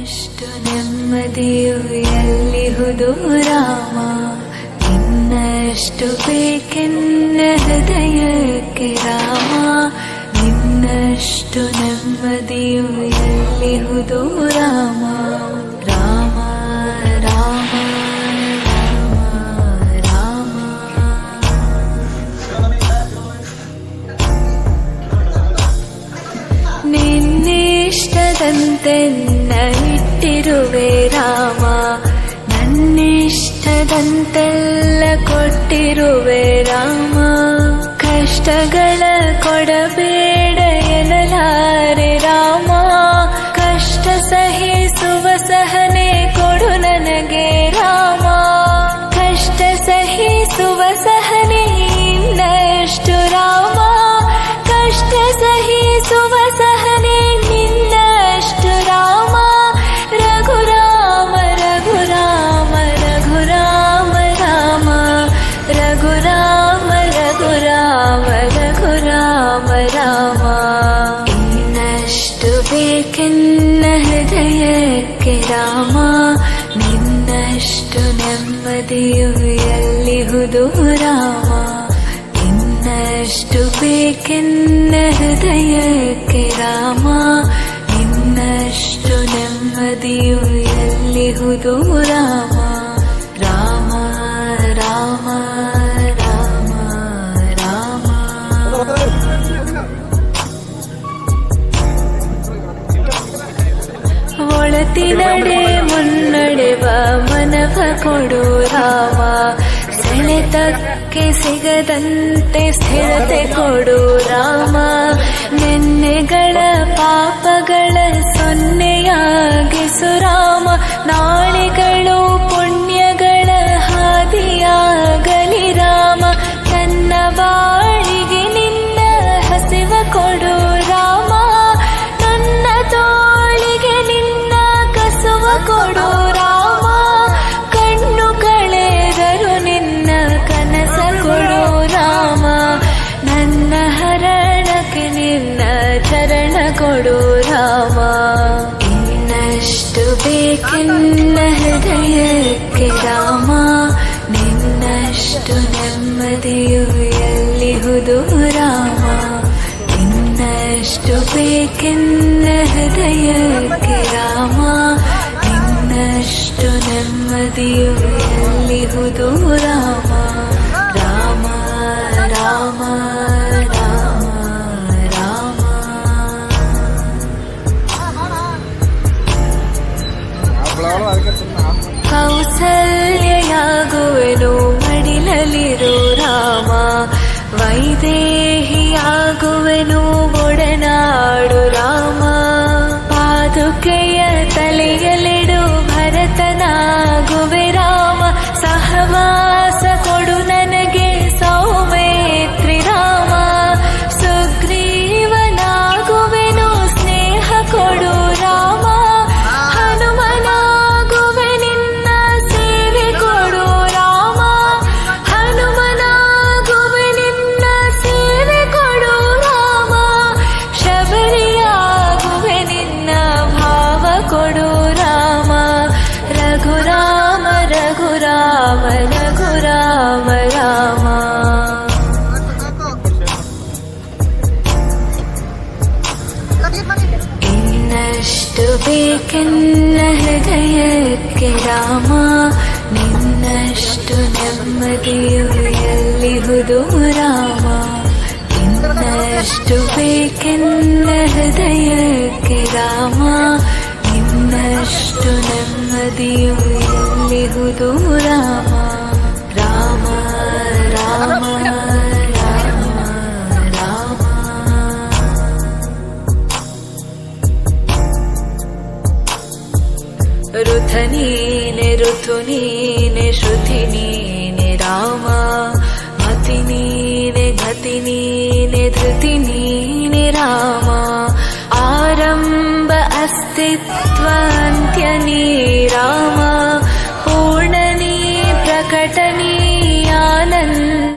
ಇನ್ನಷ್ಟು ನೆಮ್ಮದಿಯು ಎಲ್ಲಿಹುದು ರಾಮ, ಇನ್ನಷ್ಟು ಬೇಕೆನ್ನ ಹೃದಯಕ್ಕೆ ರಾಮ, ಇನ್ನಷ್ಟು ನೆಮ್ಮದಿಯು ಎಲ್ಲಿಹುದು ರಾಮ. ರಾಮ ರಾಮ ರಾಮ ನಿನ್ನಿಷ್ಟದಂತೆನ್ನ ಇಟ್ಟಿರುವೆ ರಾಮ, ನನ್ನಿಷ್ಟದಂತೆಲ್ಲ ಕೊಟ್ಟಿರುವೆ ರಾಮ. ಕಷ್ಟಗಳ ಕೊಡಬೇಡ ಎನ್ನಲಾರೆ ರಾಮ, ಕಷ್ಟ ಸಹಿಸುವ ಸಹನೆ ಕೊಡು ನನಗೆ ರಾಮ. ಕಷ್ಟ ಸಹಿಸುವ ಸಹನೆ ಇನ್ನಷ್ಟು ರಾಮ, ಕಷ್ಟ ಸಹಿಸುವ ಸಹನೆ ನಿನ್ನಷ್ಟು ರಾಮ. ರಘುರಾಮ ರಘುರಾಮ ರಘುರಾಮ ರಾಮ, ರಘುರಾಮ ರಘುರಾಮ ರಘುರಾಮ ರಾಮ. ಇನ್ನಷ್ಟು ಬೇಕೆನ್ನ ಹೃದಯಕ್ಕೆ ರಾಮ, ನಿನ್ನಷ್ಟು ನೆಮ್ಮದಿಯು ಎಲ್ಲಿಹುದು ರಾಮ. ಇನ್ನಷ್ಟು ಬೇಕೆನ್ನ ಹೃದಯಕ್ಕೆ ರಾಮ, ಇನ್ನಷ್ಟು ನೆಮ್ಮದಿಯು ಎಲ್ಲಿಹುದು ರಾಮ. ರಾಮ ರಾಮ ರಾಮ ರಾಮ. ಒಳತಿನಡೆ ಮುನ್ನಡೆವ ಮನವ ಕೊಡು ರಾಮ, ಸೆಳೆತಕ್ಕೆ ಸಿಗದಂತೆ ಸ್ಥಿರತೆ ಕೊಡು ರಾಮ. ನೆನ್ನೆಗಳ ಪಾಪಗಳ ಸೊನ್ನೆಯಾಗಿಸು ರಾಮ, ನಾಳೆಗಳು ಪುಣ್ಯಗಳ ಹಾದಿಯಾಗಲಿ ರಾಮ. ತನ್ನ ಬಾಳಿಗೆ ನಿನ್ನ ಹಸಿವ ಕೊಡು ರಾಮ, ನನ್ನ ತೋಳಿಗೆ ನಿನ್ನ ಕಸುವ ಕೊಡು ರಾಮ. ಕಣ್ಣು ಕಳೆದರು ನಿನ್ನ ಕನಸ ಕೊಡು ರಾಮ, ನನ್ನ ಹರಣಕ್ಕೆ ನಿನ್ನ ಚರಣ ಕೊಡು ರಾಮ. ಇನ್ನಷ್ಟು ಬೇಕೆನ್ನ ಹೃದಯಕ್ಕೆ ರಾಮ, ನಿನ್ನಷ್ಟು ನೆಮ್ಮದಿಯು ಎಲ್ಲಿಹುದು ರಾಮ. ಇನ್ನಷ್ಟು ಬೇಕೆನ್ನ ಹೃದಯಕ್ಕೆ ರಾಮ, ನಿನ್ನಷ್ಟು ನೆಮ್ಮದಿಯು ಎಲ್ಲಿಹುದು ರಾಮ. ರಾಮ ರಾಮ ರಾಮ ರಾಮ. ಕೌಸಲ್ಯಯಾಗುವೆನು ಮಡಿಲಲಿರು ರಾಮ, ವೈದೇಹಿಯಾಗುವೆನು ಒಡನಾಡು ರಾಮ. ಪಾದುಕೆಯ ತಲೆಯಲಿಡು ಭರತನಾಗುವೆ ರಾಮ, ಸಹವಾಸ ಕೊಡು ನನಗೆ ಸೌಮೇತ್ರಿ ರಾಮ. ಸುಗ್ರೀವನಾಗುವೆನು ಸ್ನೇಹ ಕೊಡು ರಾಮ, ಹನುಮನಾಗುವೆ ನಿನ್ನ ಸೇವೆ ಕೊಡು ರಾಮ. ಹನುಮನಾಗುವೆ ನಿನ್ನ ಸೇವೆ ಕೊಡು ರಾಮ, ಶಬರಿಯಾಗುವೆ ನಿನ್ನ ಭಾವ ಕೊಡು ರಾಮ. ರಘುರಾಮ ರಘುರಾಮ ರಘುರಾಮ ರಾಮ. ಇನ್ನಷ್ಟು ಬೇಕೆನ್ನ ಹೃದಯಕ್ಕೆ ರಾಮ, ನಿನ್ನಷ್ಟು ನೆಮ್ಮದಿಯು ಎಲ್ಲಿಹುದು ರಾಮ. ಇನ್ನಷ್ಟು ಬೇಕೆನ್ನ ಹೃದಯಕ್ಕೆ ರಾಮ, ನಿನ್ನಷ್ಟು ನೆಮ್ಮದಿಯು ಎಲ್ಲಿಹುದು ರಾಮ. ರಾಮ ರಾಮ ರಾಮ ರಾಮ. ಋಥ ನೀನೆ ಋತು ನೀನೆ ಶ್ರುತಿ ನೀನೆ ರಾಮ, ಮತಿ ನೀನೆ ಗತಿ ನೀನೆ ಧೃತಿ ನೀನೆ ರಾಮ. ಆರಂಭ ಅಸ್ತಿತ್ವ ಅಂತ್ಯ ನೀ ರಾಮ,